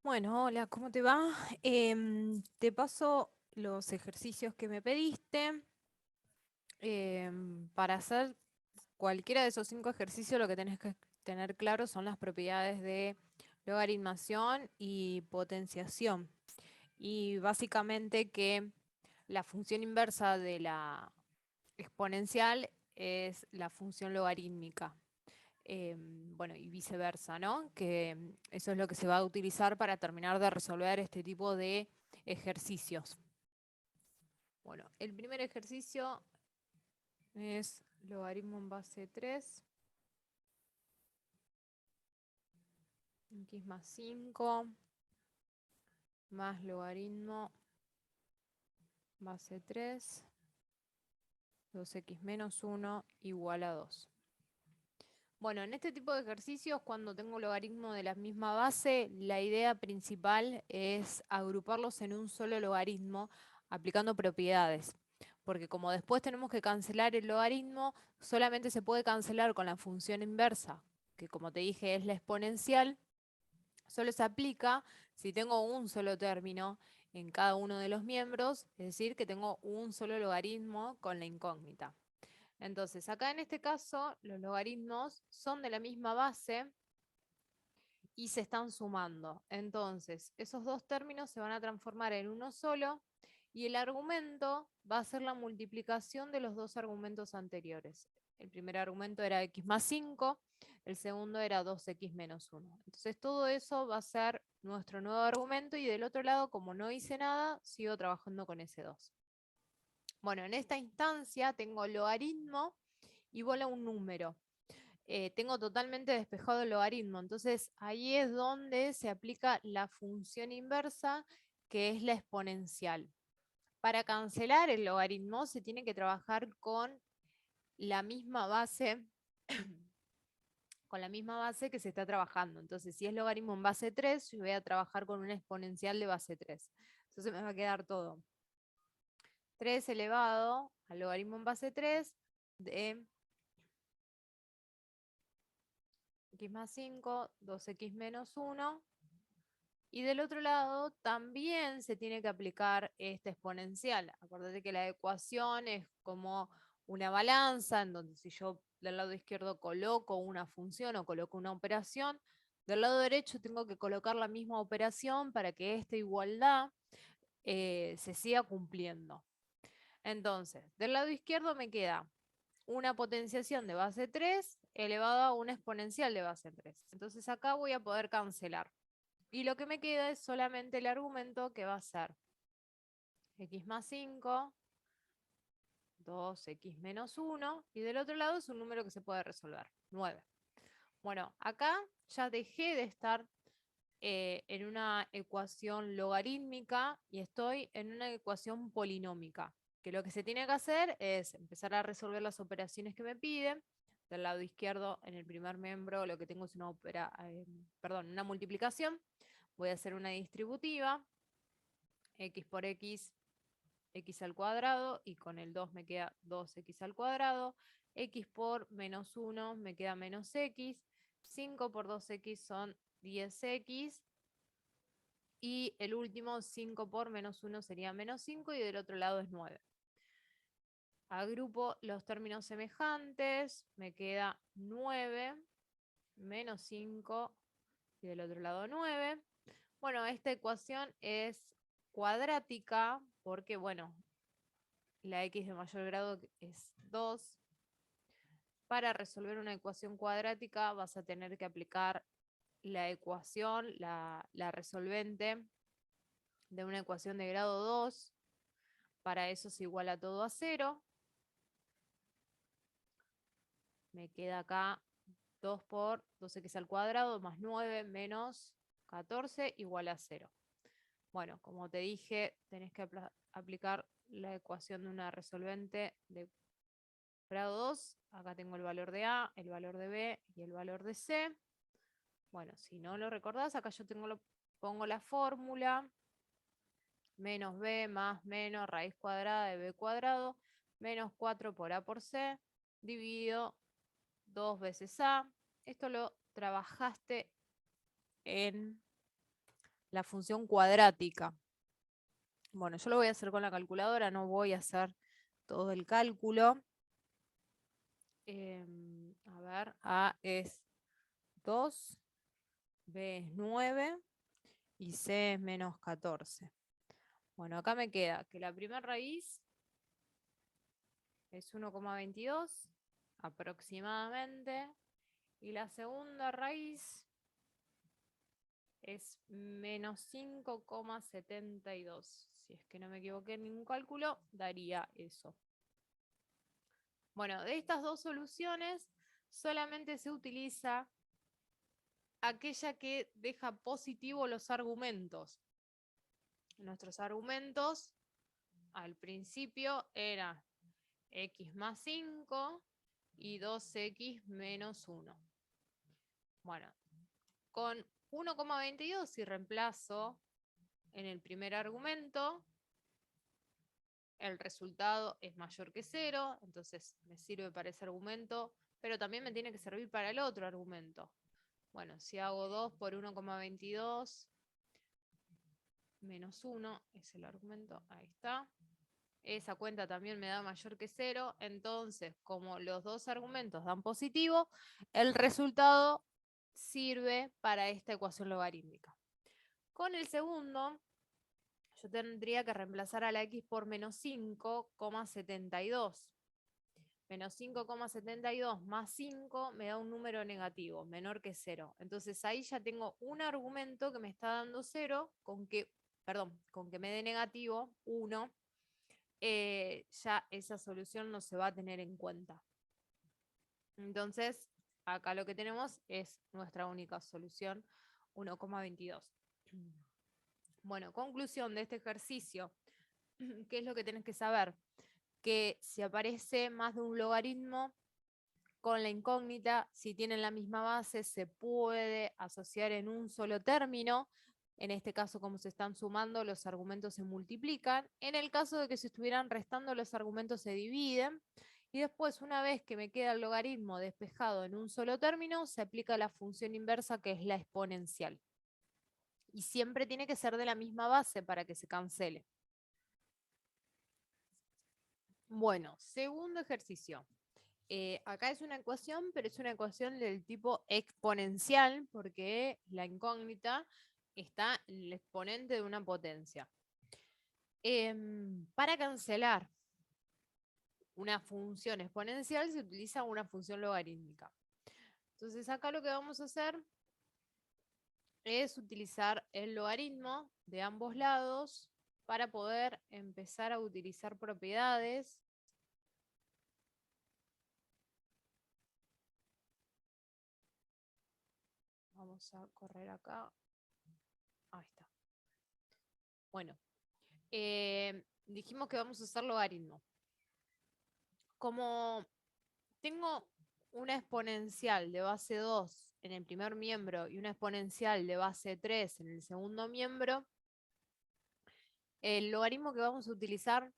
Bueno, hola, ¿cómo te va? Te paso los ejercicios que me pediste. Para hacer cualquiera de esos 5 ejercicios, lo que tenés que tener claro son las propiedades de logaritmación y potenciación. Y básicamente que la función inversa de la exponencial es la función logarítmica. Bueno, y viceversa, ¿no? Que eso es lo que se va a utilizar para terminar de resolver este tipo de ejercicios. Bueno, el primer ejercicio es logaritmo en base 3, x más 5, más logaritmo base 3, 2x menos 1 igual a 2. Bueno, en este tipo de ejercicios, cuando tengo logaritmo de la misma base, la idea principal es agruparlos en un solo logaritmo aplicando propiedades. Porque como después tenemos que cancelar el logaritmo, solamente se puede cancelar con la función inversa, que como te dije es la exponencial. Solo se aplica si tengo un solo término en cada uno de los miembros, es decir, que tengo un solo logaritmo con la incógnita. Entonces, acá en este caso, los logaritmos son de la misma base y se están sumando. Entonces, esos dos términos se van a transformar en uno solo y el argumento va a ser la multiplicación de los dos argumentos anteriores. El primer argumento era x más 5, el segundo era 2x menos 1. Entonces, todo eso va a ser nuestro nuevo argumento y del otro lado, como no hice nada, sigo trabajando con ese 2. Bueno, en esta instancia tengo logaritmo y bola un número. Tengo totalmente despejado el logaritmo, entonces ahí es donde se aplica la función inversa, que es la exponencial. Para cancelar el logaritmo se tiene que trabajar con la misma base, con la misma base que se está trabajando. Entonces, si es logaritmo en base 3, yo voy a trabajar con una exponencial de base 3. Entonces me va a quedar todo 3 elevado al logaritmo en base 3 de x más 5, 2x menos 1. Y del otro lado también se tiene que aplicar esta exponencial. Acuérdate que la ecuación es como una balanza, en donde si yo del lado izquierdo coloco una función o coloco una operación, del lado derecho tengo que colocar la misma operación para que esta igualdad se siga cumpliendo. Entonces, del lado izquierdo me queda una potenciación de base 3 elevada a una exponencial de base 3. Entonces acá voy a poder cancelar. Y lo que me queda es solamente el argumento, que va a ser x más 5, 2x menos 1, y del otro lado es un número que se puede resolver, 9. Bueno, acá ya dejé de estar en una ecuación logarítmica y estoy en una ecuación polinómica, que lo que se tiene que hacer es empezar a resolver las operaciones que me piden. Del lado izquierdo, en el primer miembro, lo que tengo es una multiplicación. Voy a hacer una distributiva, x por x, x al cuadrado, y con el 2 me queda 2x al cuadrado, x por menos 1 me queda menos x, 5 por 2x son 10x, y el último 5 por menos 1 sería menos 5 y del otro lado es 9. Agrupo los términos semejantes, me queda 9 menos 5 y del otro lado 9. Bueno, esta ecuación es cuadrática porque, bueno, la x de mayor grado es 2. Para resolver una ecuación cuadrática vas a tener que aplicar la ecuación, la resolvente de una ecuación de grado 2. Para eso se iguala todo a 0. Me queda acá 2 por 2x al cuadrado más 9 menos 14 igual a 0. Bueno, como te dije, tenés que aplicar la ecuación de una resolvente de grado 2. Acá tengo el valor de A, el valor de B y el valor de C. Bueno, si no lo recordás, acá yo pongo la fórmula: menos B más menos raíz cuadrada de B cuadrado, menos 4 por A por C, dividido 2 veces A. Esto lo trabajaste en la función cuadrática. Bueno, yo lo voy a hacer con la calculadora, no voy a hacer todo el cálculo. A ver, A es 2, B es 9 y C es menos 14. Bueno, acá me queda que la primera raíz es 1,22 aproximadamente y la segunda raíz es menos 5,72. Si es que no me equivoqué en ningún cálculo, daría eso. Bueno, de estas dos soluciones solamente se utiliza aquella que deja positivo los argumentos. Nuestros argumentos al principio eran x más 5 y 2x menos 1. Bueno, con 1,22 si reemplazo en el primer argumento, el resultado es mayor que 0, entonces me sirve para ese argumento, pero también me tiene que servir para el otro argumento. Bueno, si hago 2 por 1,22 menos 1 es el argumento, ahí está. Esa cuenta también me da mayor que 0, entonces como los dos argumentos dan positivo, el resultado sirve para esta ecuación logarítmica. Con el segundo, yo tendría que reemplazar a la x por menos 5,72. Menos 5,72 más 5 me da un número negativo, menor que 0. Entonces ahí ya tengo un argumento que me está dando 0, con que me dé negativo 1, ya esa solución no se va a tener en cuenta. Entonces, acá lo que tenemos es nuestra única solución, 1,22. Bueno, conclusión de este ejercicio. ¿Qué es lo que tenés que saber? Que si aparece más de un logaritmo con la incógnita, si tienen la misma base, se puede asociar en un solo término. En este caso, como se están sumando, los argumentos se multiplican. En el caso de que se estuvieran restando, los argumentos se dividen. Y después, una vez que me queda el logaritmo despejado en un solo término, se aplica la función inversa, que es la exponencial. Y siempre tiene que ser de la misma base para que se cancele. Bueno, segundo ejercicio. Acá es una ecuación, pero es una ecuación del tipo exponencial, porque la incógnita está en el exponente de una potencia. Para cancelar una función exponencial se utiliza una función logarítmica. Entonces acá lo que vamos a hacer es utilizar el logaritmo de ambos lados para poder empezar a utilizar propiedades. Vamos a correr acá. Ahí está. Bueno, dijimos que vamos a usar logaritmo. Como tengo una exponencial de base 2 en el primer miembro y una exponencial de base 3 en el segundo miembro, el logaritmo que vamos a utilizar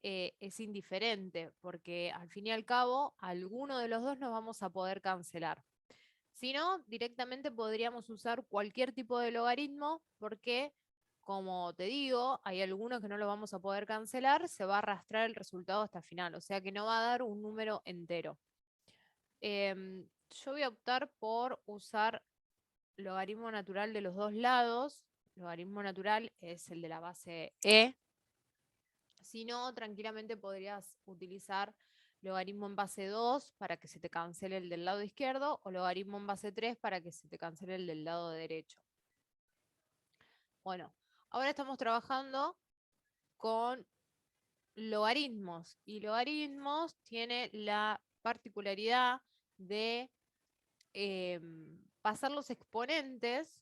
es indiferente, porque al fin y al cabo, alguno de los dos nos vamos a poder cancelar. Si no, directamente podríamos usar cualquier tipo de logaritmo, porque, como te digo, hay algunos que no los vamos a poder cancelar, se va a arrastrar el resultado hasta el final, o sea que no va a dar un número entero. Yo voy a optar por usar logaritmo natural de los dos lados. Logaritmo natural es el de la base e. Si no, tranquilamente podrías utilizar logaritmo en base 2 para que se te cancele el del lado izquierdo o logaritmo en base 3 para que se te cancele el del lado derecho. Bueno, ahora estamos trabajando con logaritmos y logaritmos tiene la particularidad de pasar los exponentes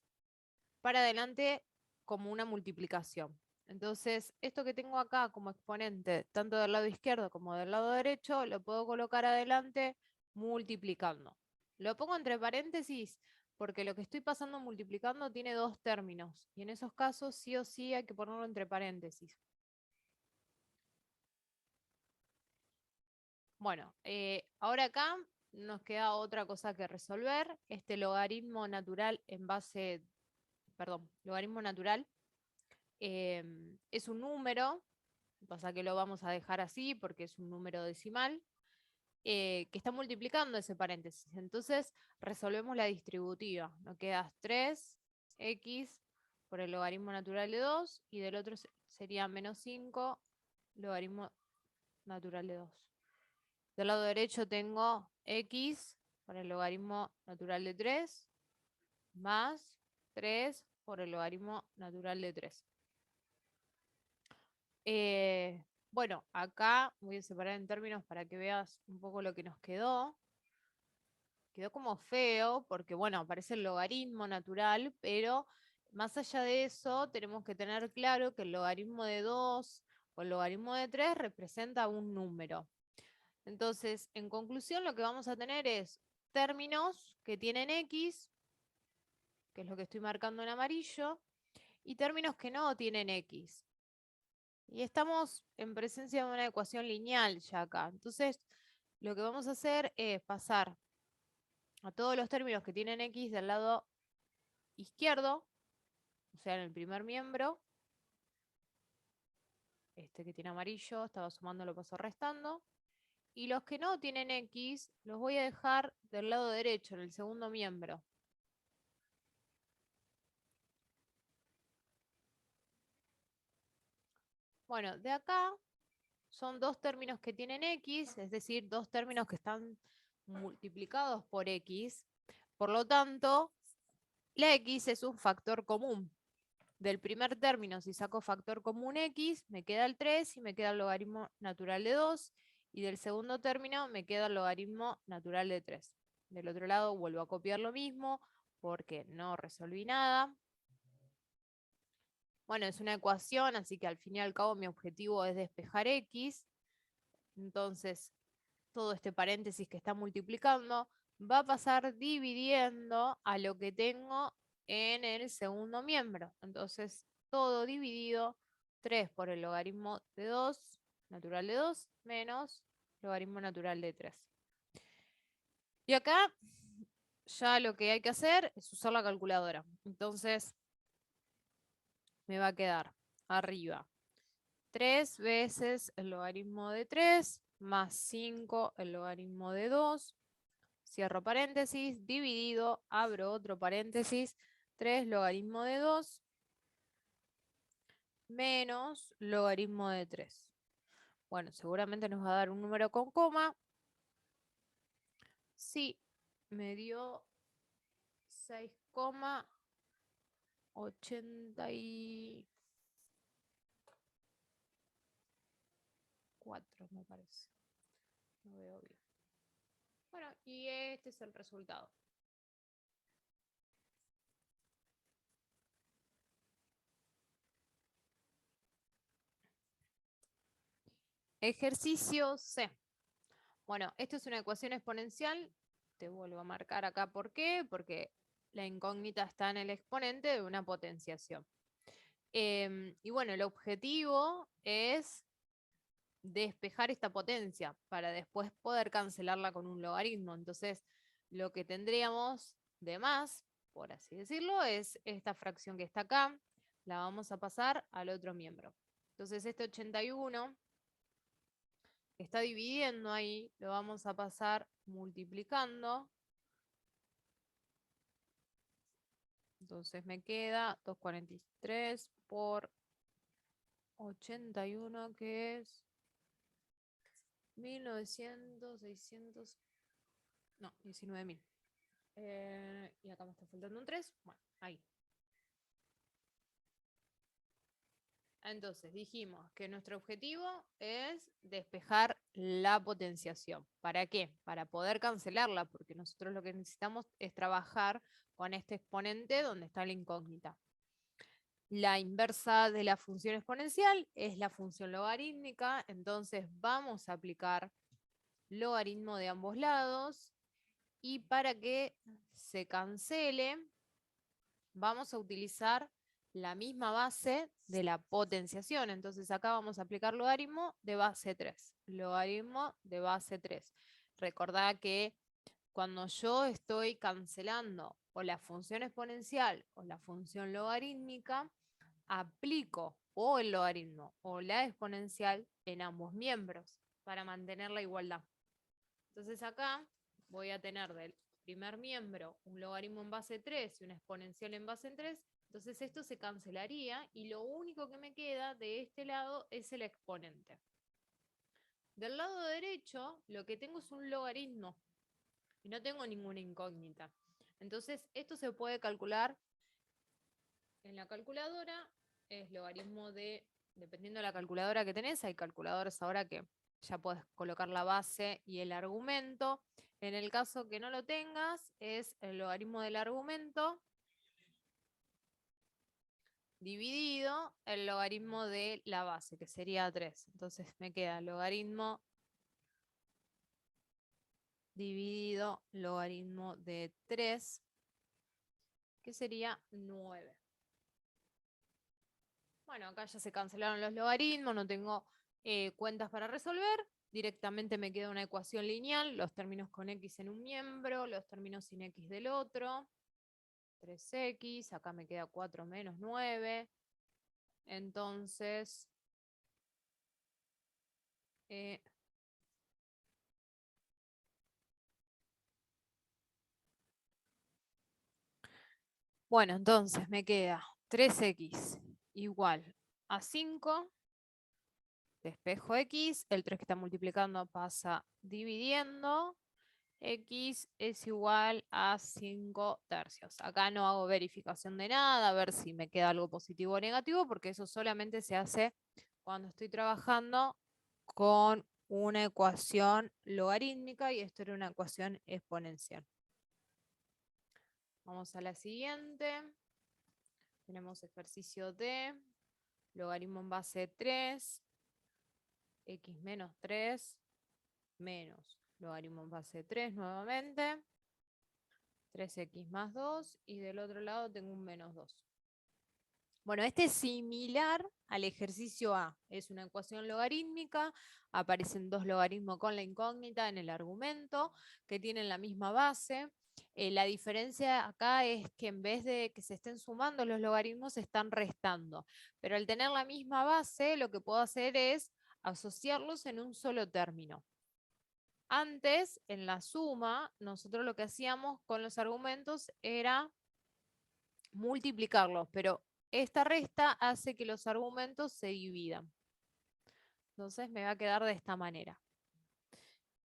para adelante como una multiplicación. Entonces, esto que tengo acá como exponente, tanto del lado izquierdo como del lado derecho, lo puedo colocar adelante multiplicando. Lo pongo entre paréntesis porque lo que estoy pasando multiplicando tiene dos términos. Y en esos casos sí o sí hay que ponerlo entre paréntesis. Bueno, ahora acá nos queda otra cosa que resolver. Este logaritmo natural en base perdón, logaritmo natural, es un número, pasa que lo vamos a dejar así porque es un número decimal, que está multiplicando ese paréntesis. Entonces resolvemos la distributiva. Nos queda 3x por el logaritmo natural de 2 y del otro sería menos 5 logaritmo natural de 2. Del lado derecho tengo x por el logaritmo natural de 3 más 3 por el logaritmo natural de 3. Bueno, acá voy a separar en términos para que veas un poco lo que nos quedó. Quedó como feo porque, bueno, aparece el logaritmo natural, pero más allá de eso tenemos que tener claro que el logaritmo de 2 o el logaritmo de 3 representa un número. Entonces, en conclusión, lo que vamos a tener es términos que tienen x, que es lo que estoy marcando en amarillo, y términos que no tienen x. Y estamos en presencia de una ecuación lineal ya acá. Entonces, lo que vamos a hacer es pasar a todos los términos que tienen x del lado izquierdo, o sea, en el primer miembro, este que tiene amarillo, estaba sumando, lo paso restando. Y los que no tienen x, los voy a dejar del lado derecho, en el segundo miembro. Bueno, de acá son dos términos que tienen x, es decir, dos términos que están multiplicados por x. Por lo tanto, la x es un factor común. Del primer término, si saco factor común x, me queda el 3 y me queda el logaritmo natural de 2. Y del segundo término me queda el logaritmo natural de 3. Del otro lado vuelvo a copiar lo mismo porque no resolví nada. Bueno, es una ecuación, así que al fin y al cabo mi objetivo es despejar x. Entonces, todo este paréntesis que está multiplicando va a pasar dividiendo a lo que tengo en el segundo miembro. Entonces, todo dividido, 3 por el logaritmo de 2, natural de 2, menos logaritmo natural de 3. Y acá ya lo que hay que hacer es usar la calculadora. Entonces, me va a quedar arriba 3 veces el logaritmo de 3 más 5 el logaritmo de 2. Cierro paréntesis, dividido, abro otro paréntesis, 3 logaritmo de 2 menos logaritmo de 3. Bueno, seguramente nos va a dar un número con coma. Sí, me dio 6,84, me parece. No veo bien. Bueno, y este es el resultado. Ejercicio C. Bueno, esto es una ecuación exponencial. Te vuelvo a marcar acá por qué. Porque la incógnita está en el exponente de una potenciación. Y bueno, el objetivo es despejar esta potencia para después poder cancelarla con un logaritmo. Entonces, lo que tendríamos de más, por así decirlo, es esta fracción que está acá. La vamos a pasar al otro miembro. Entonces, este 81 que está dividiendo ahí, lo vamos a pasar multiplicando. Entonces me queda 243 por 81, que es 1900, 600, no, 19.000. Y acá me está faltando un 3. Bueno, ahí. Entonces dijimos que nuestro objetivo es despejar la potenciación. ¿Para qué? Para poder cancelarla, porque nosotros lo que necesitamos es trabajar con este exponente donde está la incógnita. La inversa de la función exponencial es la función logarítmica, entonces vamos a aplicar logaritmo de ambos lados y para que se cancele vamos a utilizar la misma base de la potenciación. Entonces acá vamos a aplicar logaritmo de base 3. Logaritmo de base 3. Recordá que cuando yo estoy cancelando o la función exponencial o la función logarítmica, aplico o el logaritmo o la exponencial en ambos miembros para mantener la igualdad. Entonces acá voy a tener del primer miembro un logaritmo en base 3 y una exponencial en base 3. Entonces esto se cancelaría y lo único que me queda de este lado es el exponente. Del lado derecho lo que tengo es un logaritmo y no tengo ninguna incógnita. Entonces esto se puede calcular en la calculadora. Es logaritmo de, dependiendo de la calculadora que tenés, hay calculadoras ahora que ya puedes colocar la base y el argumento. En el caso que no lo tengas, es el logaritmo del argumento dividido el logaritmo de la base, que sería 3. Entonces me queda logaritmo dividido logaritmo de 3, que sería 9. Bueno, acá ya se cancelaron los logaritmos, no tengo cuentas para resolver. Directamente me queda una ecuación lineal, los términos con x en un miembro, los términos sin x del otro. 3x, acá me queda 4 menos 9. Entonces, eh, bueno, entonces me queda 3x igual a 5. Despejo x, el 3 que está multiplicando pasa dividiendo. X es igual a 5 tercios. Acá no hago verificación de nada, a ver si me queda algo positivo o negativo, porque eso solamente se hace cuando estoy trabajando con una ecuación logarítmica y esto era una ecuación exponencial. Vamos a la siguiente. Tenemos ejercicio D, logaritmo en base 3, x menos 3, menos logaritmo en base 3 nuevamente, 3x más 2, y del otro lado tengo un menos 2. Bueno, este es similar al ejercicio A. Es una ecuación logarítmica, aparecen dos logaritmos con la incógnita en el argumento, que tienen la misma base. La diferencia acá es que en vez de que se estén sumando los logaritmos, se están restando. Pero al tener la misma base, lo que puedo hacer es asociarlos en un solo término. Antes, en la suma, nosotros lo que hacíamos con los argumentos era multiplicarlos, pero esta resta hace que los argumentos se dividan. Entonces me va a quedar de esta manera.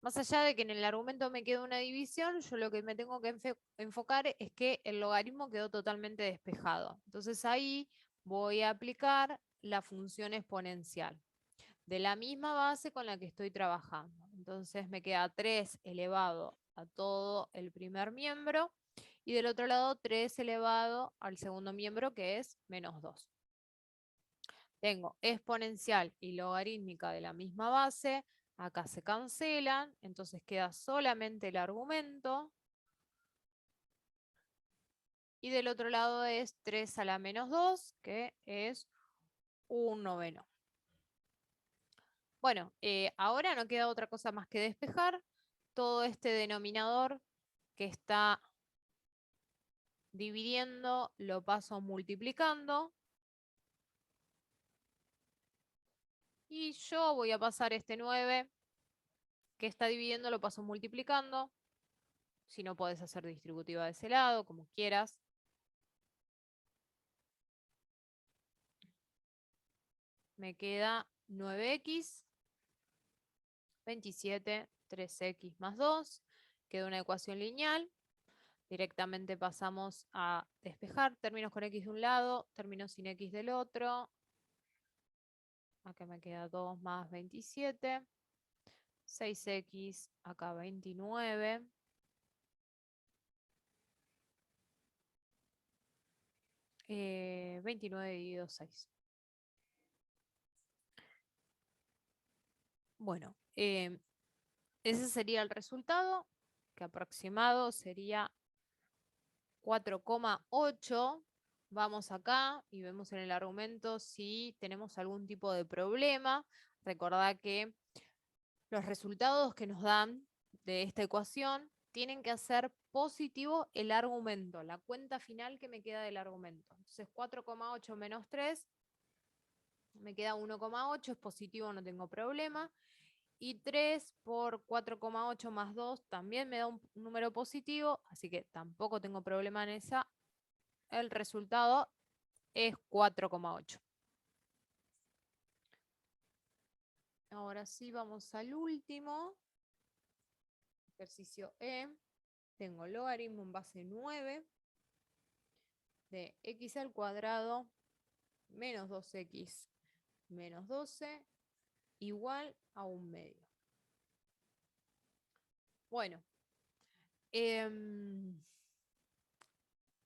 Más allá de que en el argumento me queda una división, yo lo que me tengo que enfocar es que el logaritmo quedó totalmente despejado. Entonces ahí voy a aplicar la función exponencial de la misma base con la que estoy trabajando. Entonces me queda 3 elevado a todo el primer miembro y del otro lado 3 elevado al segundo miembro, que es menos 2. Tengo exponencial y logarítmica de la misma base. Acá se cancelan, entonces queda solamente el argumento. Y del otro lado es 3 a la menos 2, que es un noveno. Bueno, ahora no queda otra cosa más que despejar. Todo este denominador que está dividiendo lo paso multiplicando. Y yo voy a pasar este 9 que está dividiendo, lo paso multiplicando. Si no, podés hacer distributiva de ese lado, como quieras. Me queda 9x, 27, 3x más 2. Queda una ecuación lineal. Directamente pasamos a despejar términos con x de un lado, términos sin x del otro. Acá me queda 2 más 27. 6x, acá 29. 29 dividido 6. Bueno, ese sería el resultado, que aproximado sería 4,8. Vamos acá y vemos en el argumento si tenemos algún tipo de problema. Recordá que los resultados que nos dan de esta ecuación tienen que hacer positivo el argumento, la cuenta final que me queda del argumento. Entonces 4,8 menos 3, me queda 1,8, es positivo, no tengo problema. Y 3 por 4,8 más 2 también me da un número positivo, así que tampoco tengo problema en esa. El resultado es 4,8. Ahora sí, vamos al último. Ejercicio E. Tengo logaritmo en base 9 de x al cuadrado menos 2x menos 12 igual a 1/2. Bueno,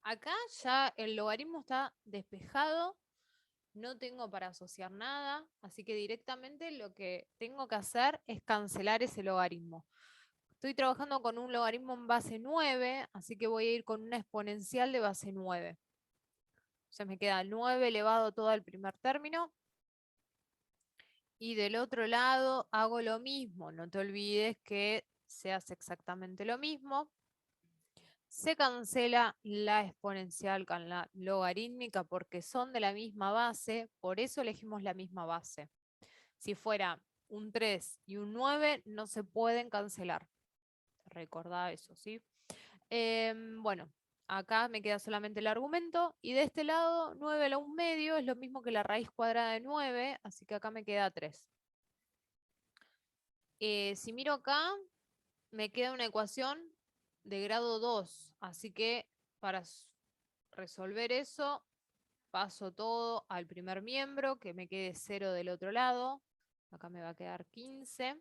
acá ya el logaritmo está despejado, no tengo para asociar nada, así que directamente lo que tengo que hacer es cancelar ese logaritmo. Estoy trabajando con un logaritmo en base 9, así que voy a ir con una exponencial de base 9. O sea, me queda 9 elevado todo al primer término. Y del otro lado hago lo mismo. No te olvides que se hace exactamente lo mismo. Se cancela la exponencial con la logarítmica porque son de la misma base, por eso elegimos la misma base. Si fuera un 3 y un 9, no se pueden cancelar. Recordá eso, ¿sí? Bueno, acá me queda solamente el argumento y de este lado 9 a la 1/2 es lo mismo que la raíz cuadrada de 9, así que acá me queda 3. Si miro acá, me queda una ecuación de grado 2, así que para resolver eso paso todo al primer miembro, que me quede 0 del otro lado. Acá me va a quedar 15.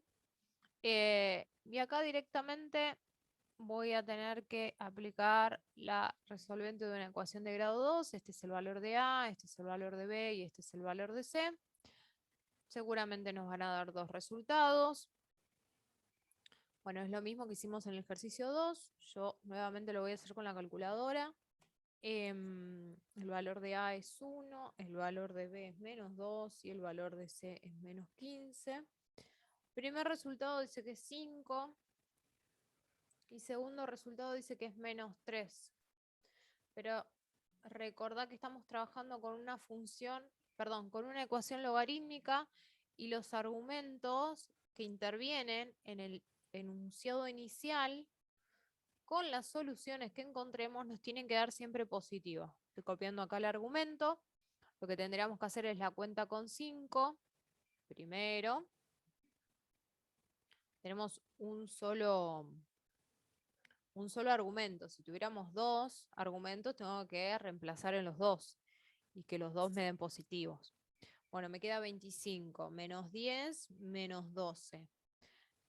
Y acá directamente voy a tener que aplicar la resolvente de una ecuación de grado 2. Este es el valor de A, este es el valor de B y este es el valor de C. Seguramente nos van a dar dos resultados. Bueno, es lo mismo que hicimos en el ejercicio 2. Yo nuevamente lo voy a hacer con la calculadora. El valor de A es 1, el valor de B es menos 2 y el valor de C es menos 15. Primer resultado dice que es 5 y segundo resultado dice que es menos 3. Pero recordá que estamos trabajando con una función, perdón, con una ecuación logarítmica y los argumentos que intervienen en el enunciado inicial con las soluciones que encontremos nos tienen que dar siempre positivos. Estoy copiando acá el argumento. Lo que tendríamos que hacer es la cuenta con 5. Primero, tenemos un solo argumento. Si tuviéramos dos argumentos, tengo que reemplazar en los dos y que los dos me den positivos. Bueno, me queda 25 menos 10 menos 12.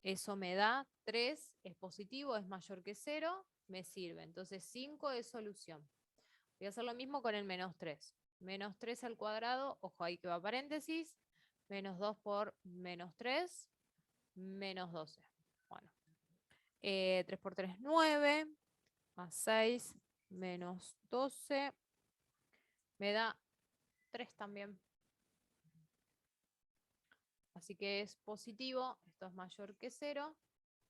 Eso me da 3, es positivo, es mayor que 0, me sirve. Entonces 5 es solución. Voy a hacer lo mismo con el menos 3. Menos 3 al cuadrado, ojo ahí que va paréntesis, menos 2 por menos 3, menos 12. Bueno, 3 por 3, 9, más 6, menos 12, me da 3 también. Así que es positivo, esto es mayor que 0.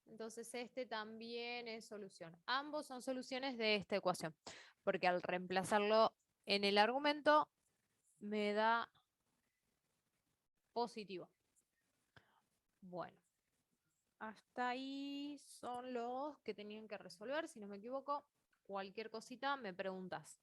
Entonces este también es solución. Ambos son soluciones de esta ecuación, porque al reemplazarlo en el argumento me da positivo. Bueno, hasta ahí son los que tenían que resolver, si no me equivoco. Cualquier cosita me preguntas.